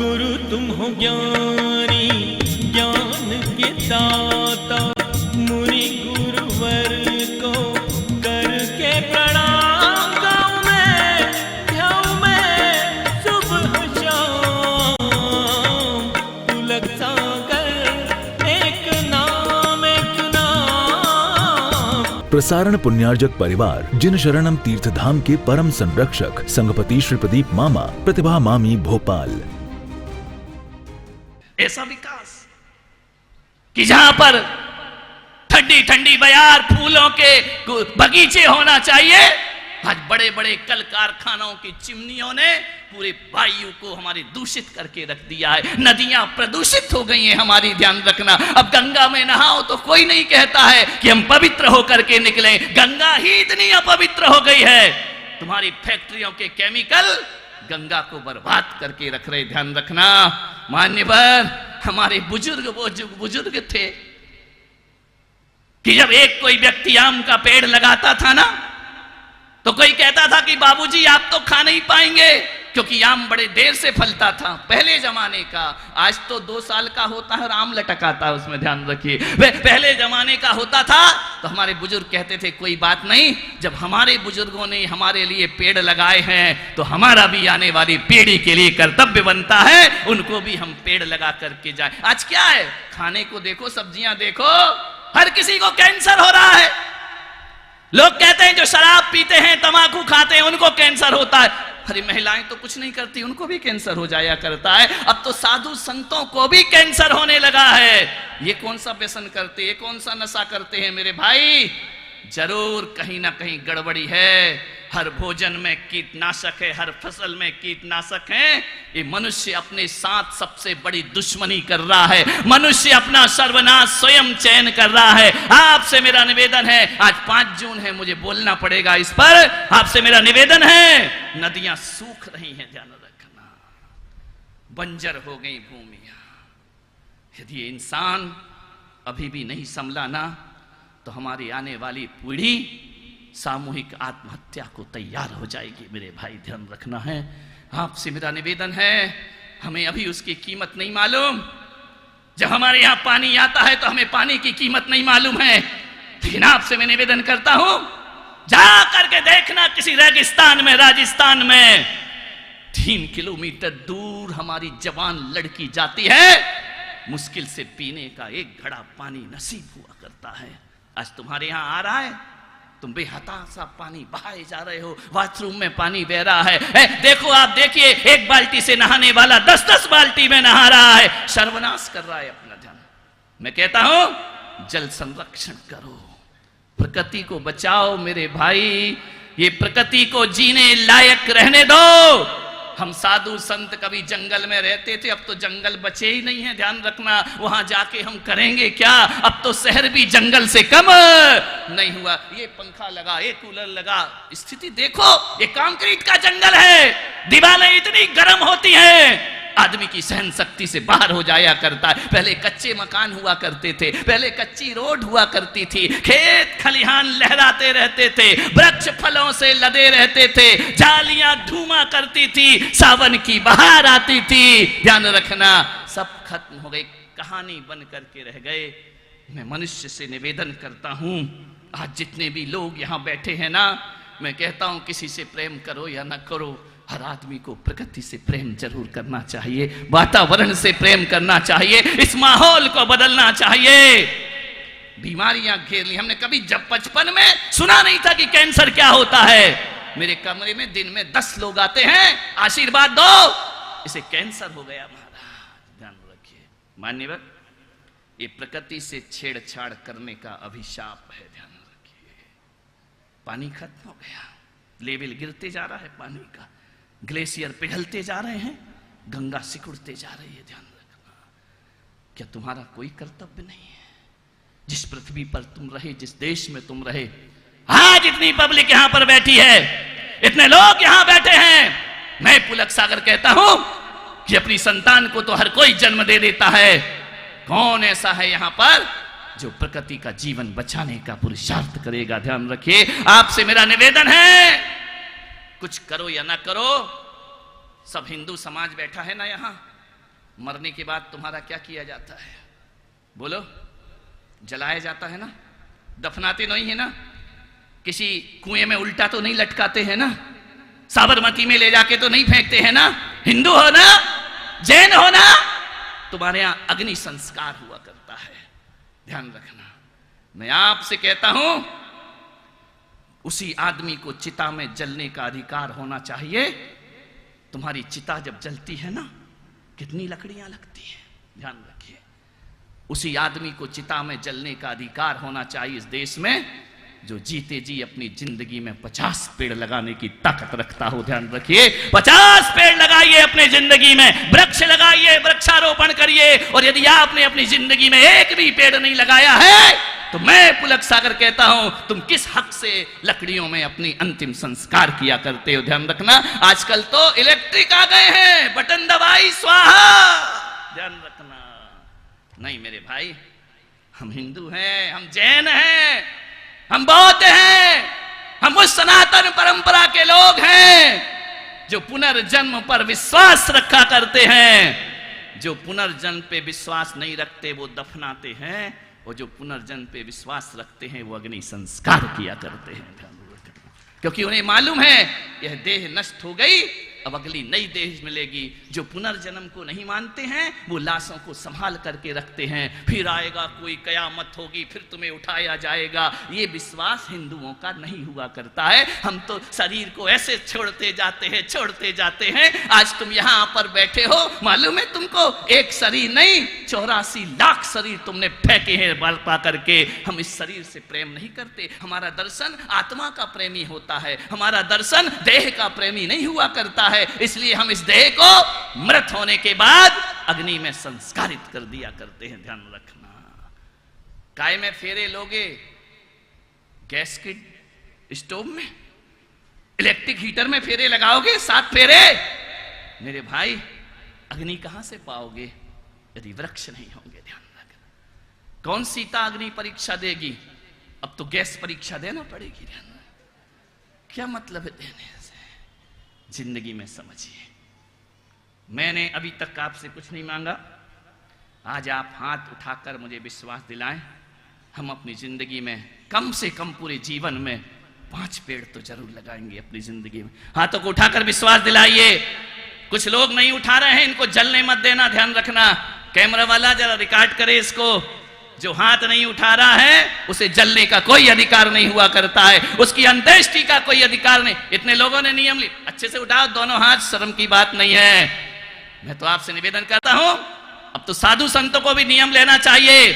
गुरु तुम हो ज्ञानी ज्ञान के दाता, मुनि गुरुवर को करके प्रणाम गाऊं मैं सुबह शाम। पुलक सागर एक नाम प्रसारण पुण्यार्जक परिवार जिन शरणम तीर्थ धाम के परम संरक्षक संघपति श्री प्रदीप मामा, प्रतिभा मामी, भोपाल। ऐसा विकास कि जहां पर ठंडी ठंडी बयार फूलों के बगीचे होना चाहिए, आज बड़े बड़े कल कारखानों की चिमनियों ने पूरे वायु को हमारे दूषित करके रख दिया है। नदियां प्रदूषित हो गई हैं हमारी, ध्यान रखना। अब गंगा में नहाओ तो कोई नहीं कहता है कि हम पवित्र होकर के निकले, गंगा ही इतनी अपवित्र हो गई है। तुम्हारी फैक्ट्रियों के केमिकल गंगा को बर्बाद करके रख रहे, ध्यान रखना। मान्यवर, हमारे बुजुर्ग वो बुजुर्ग थे कि जब एक कोई व्यक्ति आम का पेड़ लगाता था ना, तो कोई कहता था कि बाबूजी आप तो खा नहीं पाएंगे, क्योंकि आम बड़े देर से फलता था पहले जमाने का। आज तो 2 साल का होता है और आम लटकाता है उसमें, ध्यान रखिए। पहले जमाने का होता था तो हमारे बुजुर्ग कहते थे कोई बात नहीं, जब हमारे बुजुर्गों ने हमारे लिए पेड़ लगाए हैं तो हमारा भी आने वाली पीढ़ी के लिए कर्तव्य बनता है उनको भी हम पेड़ लगा करके जाए। आज क्या है, खाने को देखो, सब्जियां देखो, हर किसी को कैंसर हो रहा है। लोग कहते हैं जो शराब पीते हैं, तंबाकू खाते हैं, उनको कैंसर होता है। अरे महिलाएं तो कुछ नहीं करती, उनको भी कैंसर हो जाया करता है। अब तो साधु संतों को भी कैंसर होने लगा है। ये कौन सा व्यसन करते, ये कौन सा नशा करते हैं मेरे भाई? जरूर कहीं ना कहीं गड़बड़ी है। हर भोजन में कीटनाशक है, हर फसल में कीटनाशक है। ये मनुष्य अपने साथ सबसे बड़ी दुश्मनी कर रहा है। मनुष्य अपना सर्वनाश स्वयं चयन कर रहा है। आपसे मेरा निवेदन है, आज 5 जून है, मुझे बोलना पड़ेगा इस पर। आपसे मेरा निवेदन है, नदियां सूख रही हैं, ध्यान रखना, बंजर हो गई भूमियां। यदि ये इंसान अभी भी नहीं संभला ना, तो हमारी आने वाली पीढ़ी सामूहिक आत्महत्या को तैयार हो जाएगी। मेरे भाई ध्यान रखना है, आपसे मेरा निवेदन है। हमें अभी उसकी कीमत नहीं मालूम। जब हमारे यहां पानी आता है तो हमें पानी की कीमत नहीं मालूम है। लेकिन आपसे मैं निवेदन करता हूं, जा करके देखना किसी रेगिस्तान में, राजस्थान में 3 किलोमीटर दूर हमारी जवान लड़की जाती है, मुश्किल से पीने का एक घड़ा पानी नसीब हुआ करता है। आज तुम्हारे यहां आ रहा है, तुम बेहताशा पानी बहाए जा रहे हो, बाथरूम में पानी बह रहा है। देखो, आप देखिए, एक बाल्टी से नहाने वाला 10-10 बाल्टी में नहा रहा है, सर्वनाश कर रहा है अपना। ध्यान, मैं कहता हूं जल संरक्षण करो, प्रकृति को बचाओ मेरे भाई। ये प्रकृति को जीने लायक रहने दो। हम साधु संत कभी जंगल में रहते थे, अब तो जंगल बचे ही नहीं है, ध्यान रखना। वहां जाके हम करेंगे क्या? अब तो शहर भी जंगल से कम नहीं हुआ। ये पंखा लगा, ये कूलर लगा, स्थिति देखो, ये कंक्रीट का जंगल है। दीवारें इतनी गर्म होती हैं, आदमी की सहन शक्ति से बाहर हो जाया करता है। पहले कच्चे मकान हुआ करते थे, पहले कच्ची रोड हुआ करती थी, खेत खलिहान लहराते रहते थे, वृक्ष फलों से लदे रहते थे, जालियां धूमा करती थी, सावन की बहार आती थी। ध्यान रखना, सब खत्म हो गई, कहानी बन करके रह गए। मैं मनुष्य से निवेदन करता हूं, आज जितने भी लोग यहां बैठे हैं ना, मैं कहता हूं किसी से प्रेम करो या ना करो, हर आदमी को प्रकृति से प्रेम जरूर करना चाहिए, वातावरण से प्रेम करना चाहिए, इस माहौल को बदलना चाहिए। बीमारियां घेर ली हमने, कभी जब बचपन में सुना नहीं था कि कैंसर क्या होता है। मेरे कमरे में दिन में 10 लोग आते हैं, आशीर्वाद दो, इसे कैंसर हो गया महाराज। ध्यान रखिए मान्यवर, ये प्रकृति से छेड़छाड़ करने का अभिशाप है, ध्यान रखिए। पानी खत्म हो गया, लेवल गिरते जा रहा है पानी का, ग्लेशियर पिघलते जा रहे हैं, गंगा सिकुड़ते जा रही है। ध्यान रखना, क्या तुम्हारा कोई कर्तव्य नहीं है? जिस पृथ्वी पर तुम रहे, जिस देश में तुम रहे, आज इतनी पब्लिक यहां पर बैठी है, इतने लोग यहां बैठे हैं। मैं पुलक सागर कहता हूं कि अपनी संतान को तो हर कोई जन्म दे देता है, कौन ऐसा है यहां पर जो प्रकृति का जीवन बचाने का पुरुषार्थ करेगा? ध्यान रखिए, आपसे मेरा निवेदन है, कुछ करो या ना करो, सब हिंदू समाज बैठा है ना यहां, मरने के बाद तुम्हारा क्या किया जाता है? बोलो, जलाया जाता है ना, दफनाते नहीं है ना, किसी कुएं में उल्टा तो नहीं लटकाते हैं ना, साबरमती में ले जाके तो नहीं फेंकते हैं ना। हिंदू हो ना, जैन हो ना, तुम्हारे यहां अग्नि संस्कार हुआ करता है, ध्यान रखना। मैं आपसे कहता हूं, उसी आदमी को चिता में जलने का अधिकार होना चाहिए। तुम्हारी चिता जब जलती है ना, कितनी लकड़ियां लगती हैं, ध्यान रखिए। उसी आदमी को चिता में जलने का अधिकार होना चाहिए इस देश में, जो जीते जी अपनी जिंदगी में 50 पेड़ लगाने की ताकत रखता हो, ध्यान रखिए। 50 पेड़ लगाइए अपने जिंदगी में, वृक्ष लगाइए, वृक्षारोपण करिए। और यदि आपने अपनी जिंदगी में एक भी पेड़ नहीं लगाया है, तो मैं पुलक सागर कहता हूं, तुम किस हक से लकड़ियों में अपनी अंतिम संस्कार किया करते हो, ध्यान रखना। आजकल तो इलेक्ट्रिक आ गए हैं, बटन दबाई स्वाहा, ध्यान रखना। नहीं मेरे भाई, हम हिंदू हैं, हम जैन हैं, हम बौद्ध हैं, हम उस सनातन परंपरा के लोग हैं जो पुनर्जन्म पर विश्वास रखा करते हैं। जो पुनर्जन्म पे विश्वास नहीं रखते वो दफनाते हैं, और जो पुनर्जन्म पे विश्वास रखते हैं वो अग्नि संस्कार किया करते हैं, क्योंकि उन्हें मालूम है यह देह नष्ट हो गई, अब अगली नई देह मिलेगी। जो पुनर्जन्म को नहीं मानते हैं वो लाशों को संभाल करके रखते हैं, फिर आएगा कोई, कयामत होगी, फिर तुम्हें उठाया जाएगा। ये विश्वास हिंदुओं का नहीं हुआ करता है। हम तो शरीर को ऐसे छोड़ते जाते हैं। आज तुम यहां पर बैठे हो, मालूम है तुमको, एक शरीर नहीं 84 लाख शरीर तुमने फेंके हैं बर्पा करके। हम इस शरीर से प्रेम नहीं करते। हमारा दर्शन आत्मा का प्रेमी होता है, हमारा दर्शन देह का प्रेमी नहीं हुआ करता है। इसलिए हम इस देह को मृत होने के बाद अग्नि में संस्कारित कर दिया करते हैं, ध्यान रखना। काय में फेरे लोगे? गैस के स्टोव में, इलेक्ट्रिक हीटर में फेरे लगाओगे, 7 फेरे? मेरे भाई, अग्नि कहां से पाओगे यदि वृक्ष नहीं होंगे, ध्यान रखना। कौन सीता अग्नि परीक्षा देगी? अब तो गैस परीक्षा देना पड़ेगी, ध्यान रखना। क्या मतलब है देने से? जिंदगी में समझिए, मैंने अभी तक आपसे कुछ नहीं मांगा, आज आप हाथ उठाकर मुझे विश्वास दिलाएं, हम अपनी जिंदगी में कम से कम पूरे जीवन में 5 पेड़ तो जरूर लगाएंगे अपनी जिंदगी में। हाथों को उठाकर विश्वास दिलाइए। कुछ लोग नहीं उठा रहे हैं, इनको जलने मत देना, ध्यान रखना। कैमरा वाला जरा रिकॉर्ड करे इसको। जो हाथ नहीं उठा रहा है उसे जलने का कोई अधिकार नहीं हुआ करता है, उसकी अंत्येष्टि का कोई अधिकार नहीं। इतने लोगों ने नियम लिया, अच्छे से उठाओ दोनों हाथ, शर्म की बात नहीं है। मैं तो आपसे निवेदन करता हूं, अब तो साधु संतों को भी नियम लेना चाहिए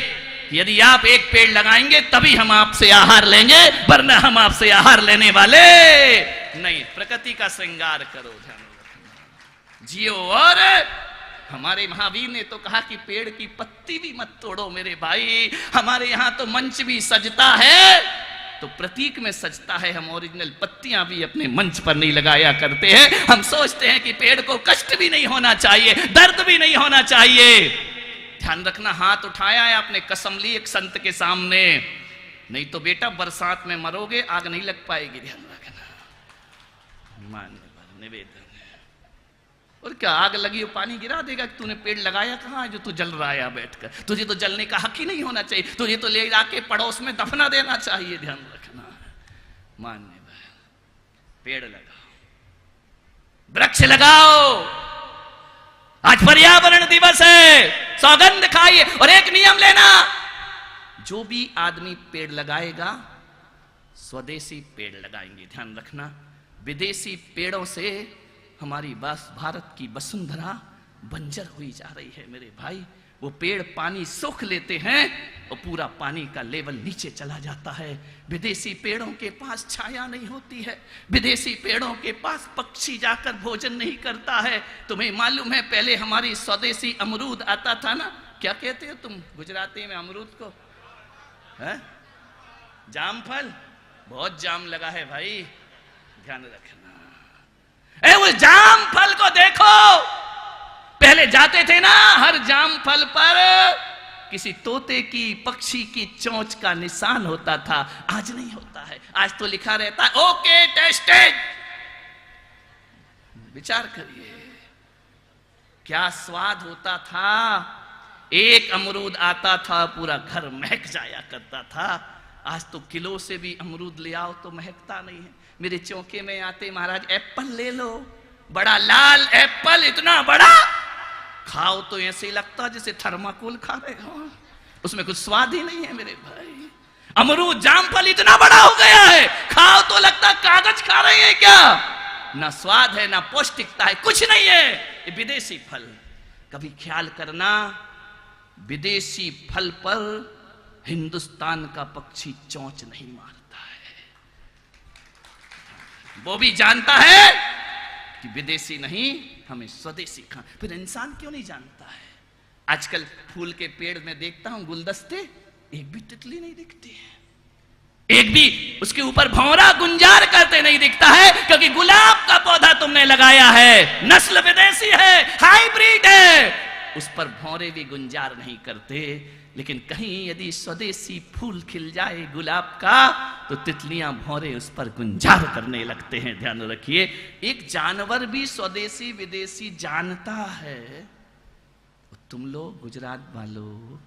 कि यदि आप एक पेड़ लगाएंगे तभी हम आपसे आहार लेंगे, वरना हम आपसे आहार लेने वाले नहीं। प्रकृति का श्रृंगार करो, ध्यान रखना, जियो। और हमारे महावीर ने तो कहा कि पेड़ की पत्ती भी मत तोड़ो मेरे भाई। हमारे यहां तो मंच भी सजता है तो प्रतीक में सजता है, हम ओरिजिनल पत्तियां भी अपने मंच पर नहीं लगाया करते हैं। हम सोचते हैं कि पेड़ को कष्ट भी नहीं होना चाहिए, दर्द भी नहीं होना चाहिए। ध्यान रखना, हाथ उठाया है आपने, कसम ली एक संत के सामने, नहीं तो बेटा बरसात में मरोगे, आग नहीं लग पाएगी, ध्यान रखना। मान्य निवेदन। और क्या आग लगी हो पानी गिरा देगा? तूने पेड़ लगाया कहाँ है जो तू जल रहा है बैठकर? तुझे तो जलने का हक ही नहीं होना चाहिए, तुझे तो ले जाके पड़ोस में दफना देना चाहिए, ध्यान रखना। मान्य पेड़ लगाओ, वृक्ष लगाओ। आज पर्यावरण दिवस है, सौगंध खाइए। और एक नियम लेना, जो भी आदमी पेड़ लगाएगा स्वदेशी पेड़ लगाएंगे, ध्यान रखना। विदेशी पेड़ों से हमारी भारत की वसुंधरा बंजर हुई जा रही है मेरे भाई। वो पेड़ पानी सोख लेते हैं और पूरा पानी का लेवल नीचे चला जाता है। विदेशी पेड़ों के पास छाया नहीं होती है, विदेशी पेड़ों के पास पक्षी जाकर भोजन नहीं करता है। तुम्हें मालूम है पहले हमारी स्वदेशी अमरूद आता था ना, क्या कहते हो तुम गुजराती में अमरूद को? है जामफल। बहुत जाम लगा है भाई, ध्यान रखना। वो जाम फल को देखो, पहले जाते थे ना, हर जाम फल पर किसी तोते की, पक्षी की चोंच का निशान होता था। आज नहीं होता है, आज तो लिखा रहता है ओके टेस्टेड। विचार करिए, क्या स्वाद होता था। एक अमरूद आता था पूरा घर महक जाया करता था। आज तो किलो से भी अमरूद ले आओ तो महकता नहीं है। मेरे चौके में आते, महाराज एप्पल ले लो, बड़ा लाल एप्पल, इतना बड़ा, खाओ तो ऐसे ही लगता जैसे थर्माकोल खा रहे हो, उसमें कुछ स्वाद ही नहीं है मेरे भाई। अमरूद जामफल इतना बड़ा हो गया है, खाओ तो लगता कागज खा रहे हैं क्या। ना स्वाद है, ना पौष्टिकता है, कुछ नहीं है। ये विदेशी फल, कभी ख्याल करना, विदेशी फल पर हिंदुस्तान का पक्षी चोंच नहीं मारता है। वो भी जानता है कि विदेशी नहीं, हमें स्वदेशी खा। फिर इंसान क्यों नहीं जानता है। आजकल फूल के पेड़ में देखता हूं गुलदस्ते, एक भी तितली नहीं दिखती है, एक भी उसके ऊपर भौरा गुंजार करते नहीं दिखता है, क्योंकि गुलाब का पौधा तुमने लगाया है, नस्ल विदेशी है, हाइब्रिड है, उस पर भौरे भी गुंजार नहीं करते। लेकिन कहीं यदि स्वदेशी फूल खिल जाए गुलाब का, तो तितलियां भौरे उस पर गुंजार करने लगते हैं। ध्यान रखिए, एक जानवर भी स्वदेशी विदेशी जानता है। तुम लोग गुजरात वालों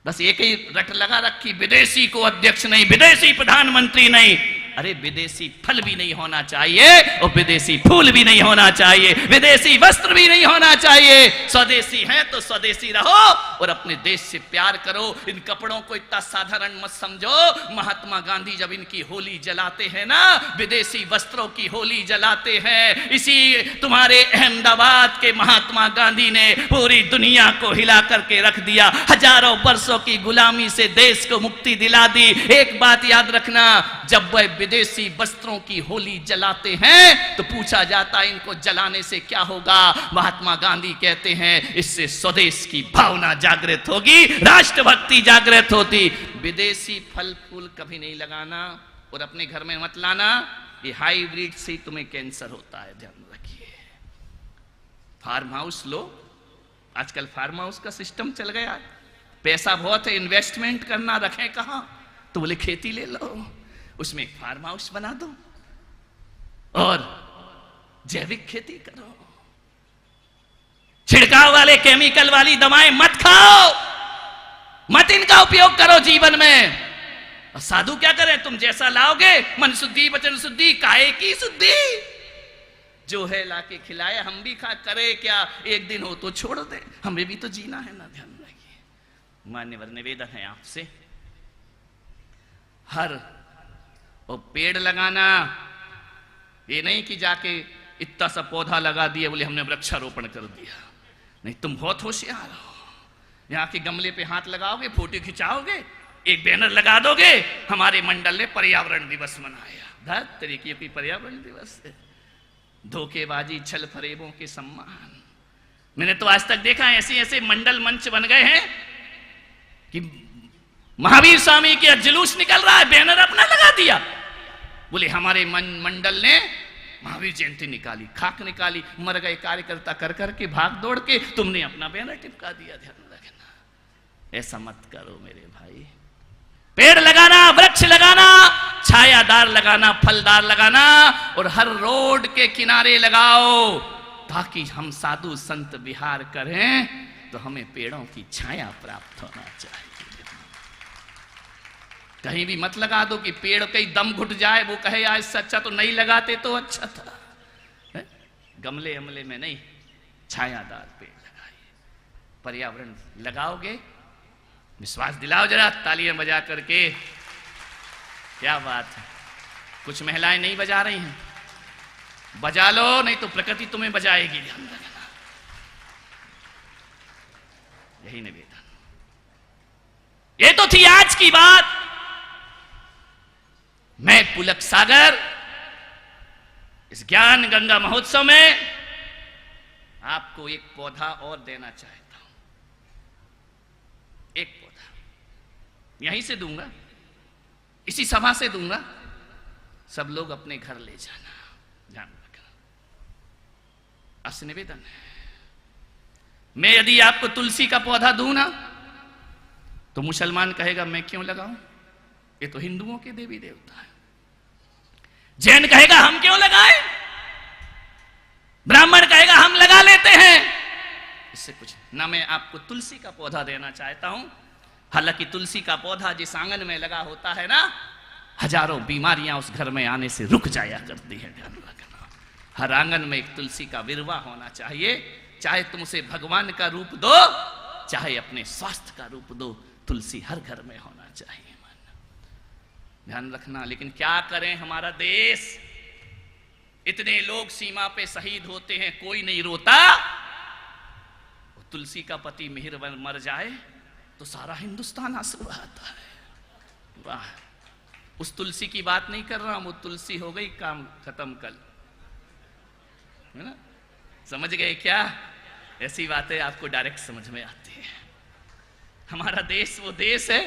बस एक ही रट लगा रखी, विदेशी को अध्यक्ष नहीं, विदेशी प्रधानमंत्री नहीं। अरे विदेशी फल भी नहीं होना चाहिए और विदेशी फूल भी नहीं होना चाहिए, विदेशी वस्त्र भी नहीं होना चाहिए। स्वदेशी है तो स्वदेशी रहो और अपने देश से प्यार करो। इन कपड़ों को इतना साधारण मत समझो। महात्मा गांधी जब इनकी होली जलाते हैं ना, विदेशी वस्त्रों की होली जलाते हैं। इसी तुम्हारे अहमदाबाद के महात्मा गांधी ने पूरी दुनिया को हिला करके रख दिया, हजारों वर्षों की गुलामी से देश को मुक्ति दिला दी। एक बात याद रखना, जब वह विदेशी वस्त्रों की होली जलाते हैं तो पूछा जाता है इनको जलाने से क्या होगा। महात्मा गांधी कहते हैं इससे स्वदेश की भावना जागृत होगी, राष्ट्रभक्ति जागृत होती। विदेशी फल फूल कभी नहीं लगाना और अपने घर में मत लाना, ये हाइब्रिड से तुम्हें कैंसर होता है, ध्यान रखिए। फार्म हाउस लो, आजकल फार्म हाउस का सिस्टम चल गया, पैसा बहुत है, इन्वेस्टमेंट करना, रखें कहां, तो बोले खेती ले लो, उसमें एक फार्म हाउस बना दो और जैविक खेती करो। छिड़काव वाले केमिकल वाली दवाएं मत खाओ, मत इनका उपयोग करो जीवन में। और साधु क्या करें, तुम जैसा लाओगे, मन शुद्धि वचन शुद्धि काहे की शुद्धि, जो है लाके खिलाए, हम भी खा करे क्या, एक दिन हो तो छोड़ दे, हमें भी तो जीना है ना। ध्यान रखिए, मान्यवर निवेदन है आपसे, हर और पेड़ लगाना ये नहीं कि जाके इतना सा पौधा लगा दिया बोले हमने वृक्षारोपण कर दिया, नहीं, तुम बहुत होशियार हो। यहाँ के गमले पे हाथ लगाओगे, फोटो खिंचाओगे, एक बैनर लगा दोगे, हमारे मंडल ने पर्यावरण दिवस मनाया। धत तरीके की पर्यावरण दिवस है, धोखेबाजी छल फरेबों के सम्मान। मैंने तो आज तक देखा ऐसे ऐसे मंडल मंच बन गए हैं कि महावीर स्वामी के जुलूस निकल रहा है, बैनर अपना लगा दिया, बोले हमारे मंडल ने महावीर जयंती निकाली, खाक निकाली, मर गए कार्यकर्ता कर करके, भाग दौड़ के, तुमने अपना बैनर टिपका दिया। ध्यान रखना, ऐसा मत करो मेरे भाई। पेड़ लगाना, वृक्ष लगाना, छायादार लगाना, फलदार लगाना, और हर रोड के किनारे लगाओ, ताकि हम साधु संत विहार करें तो हमें पेड़ों की छाया प्राप्त होना चाहिए। कहीं भी मत लगा दो कि पेड़ कहीं दम घुट जाए, वो कहे यार इससे अच्छा तो नहीं लगाते तो अच्छा था। गमले अमले में नहीं, छायादार पेड़ लगाइए, पर्यावरण लगाओगे। विश्वास दिलाओ जरा तालियां बजा करके, क्या बात है। कुछ महिलाएं नहीं बजा रही हैं, बजा लो, नहीं तो प्रकृति तुम्हें बजाएगी। ध्यान रखना, यही निवेदन। ये तो थी आज की बात। मैं पुलक सागर इस ज्ञान गंगा महोत्सव में आपको एक पौधा और देना चाहता हूं, एक पौधा यहीं से दूंगा, इसी सभा से दूंगा, सब लोग अपने घर ले जाना, ध्यान रखना। आज निवेदन है, मैं यदि आपको तुलसी का पौधा दूं ना, तो मुसलमान कहेगा मैं क्यों लगाऊं, ये तो हिंदुओं के देवी देवता है। जैन कहेगा हम क्यों लगाएं, ब्राह्मण कहेगा हम लगा लेते हैं, इससे कुछ ना। मैं आपको तुलसी का पौधा देना चाहता हूं। हालांकि तुलसी का पौधा जिस आंगन में लगा होता है ना, हजारों बीमारियां उस घर में आने से रुक जाया करती है। ध्यान रखना, हर आंगन में एक तुलसी का विरवा होना चाहिए। चाहे तुम उसे भगवान का रूप दो, चाहे अपने स्वास्थ्य का रूप दो, तुलसी हर घर में होना चाहिए। ध्यान रखना। लेकिन क्या करें, हमारा देश, इतने लोग सीमा पे शहीद होते हैं, कोई नहीं रोता। तुलसी का पति मिहिर मर जाए तो सारा हिंदुस्तान आंसू बहाता है। वाह, उस तुलसी की बात नहीं कर रहा हूं, वो तुलसी हो गई काम खत्म कल, है ना? समझ गए क्या? ऐसी बातें आपको डायरेक्ट समझ में आती है। हमारा देश वो देश है,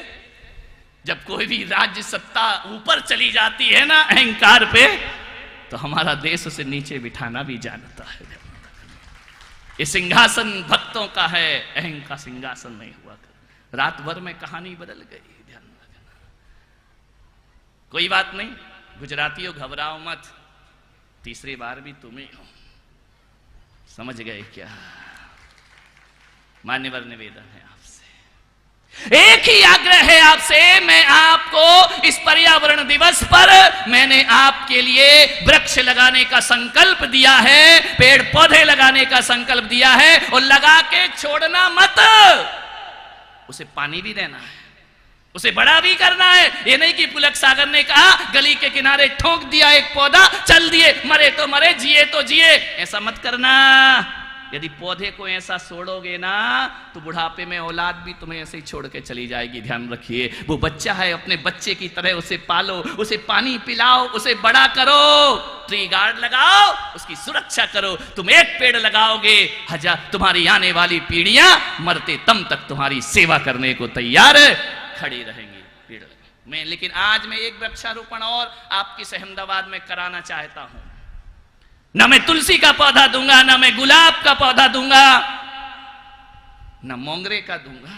जब कोई भी राज्य सत्ता ऊपर चली जाती है ना अहंकार पे, तो हमारा देश उसे नीचे बिठाना भी जानता है। ये सिंहासन भक्तों का है, अहंकार का सिंहासन नहीं हुआ कर। रात भर में कहानी बदल गई। ध्यान रखना। कोई बात नहीं, गुजरातियों घबराओ मत, तीसरी बार भी तुम ही हो। समझ गए क्या? मान्यवर निवेदन है आपसे, एक ही आग्रह है आपसे। मैं आपको इस पर्यावरण दिवस पर मैंने आपके लिए वृक्ष लगाने का संकल्प दिया है, पेड़ पौधे लगाने का संकल्प दिया है, और लगा के छोड़ना मत, उसे पानी भी देना है, उसे बड़ा भी करना है। ये नहीं कि पुलक सागर ने कहा गली के किनारे ठोक दिया एक पौधा, चल दिए, मरे तो मरे, जिए तो जिए, ऐसा मत करना। यदि पौधे को ऐसा छोड़ोगे ना, तो बुढ़ापे में औलाद भी तुम्हें ऐसे ही छोड़ के चली जाएगी। ध्यान रखिए, वो बच्चा है, अपने बच्चे की तरह उसे पालो, उसे पानी पिलाओ, उसे बड़ा करो, ट्री गार्ड लगाओ, उसकी सुरक्षा करो। तुम एक पेड़ लगाओगे, तुम्हारी आने वाली पीढ़ियां मरते दम तक तुम्हारी सेवा करने को तैयार खड़ी रहेंगी। पेड़ में, लेकिन आज मैं एक वृक्षारोपण और आपकी अहमदाबाद में कराना चाहता हूं। ना मैं तुलसी का पौधा दूंगा, ना मैं गुलाब का पौधा दूंगा, ना मोंगरे का दूंगा।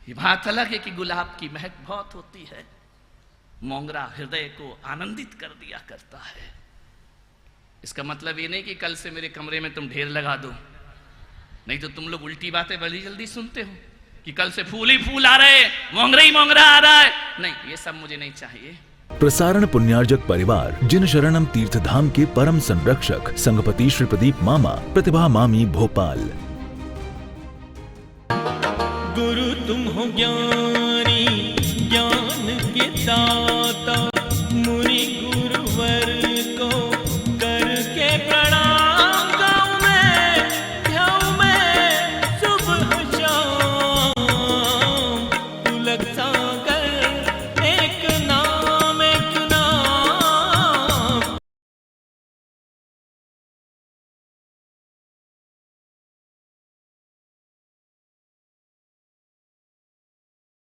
ये बात अलग है कि गुलाब की महक बहुत होती है, मोंगरा हृदय को आनंदित कर दिया करता है। इसका मतलब ये नहीं कि कल से मेरे कमरे में तुम ढेर लगा दो, नहीं तो तुम लोग उल्टी बातें बड़ी जल्दी सुनते हो कि कल से फूल ही फूल आ रहे, मोंगरा ही मोंगरा आ रहा है। नहीं, ये सब मुझे नहीं चाहिए। प्रसारण पुण्यार्जक परिवार जिन शरणम तीर्थधाम के परम संरक्षक संघपति श्री प्रदीप मामा, प्रतिभा मामी, भोपाल। गुरु तुम हो ज्ञानी, ज्ञान के दाता, मुनि गुरुवर को करके प्रणाम।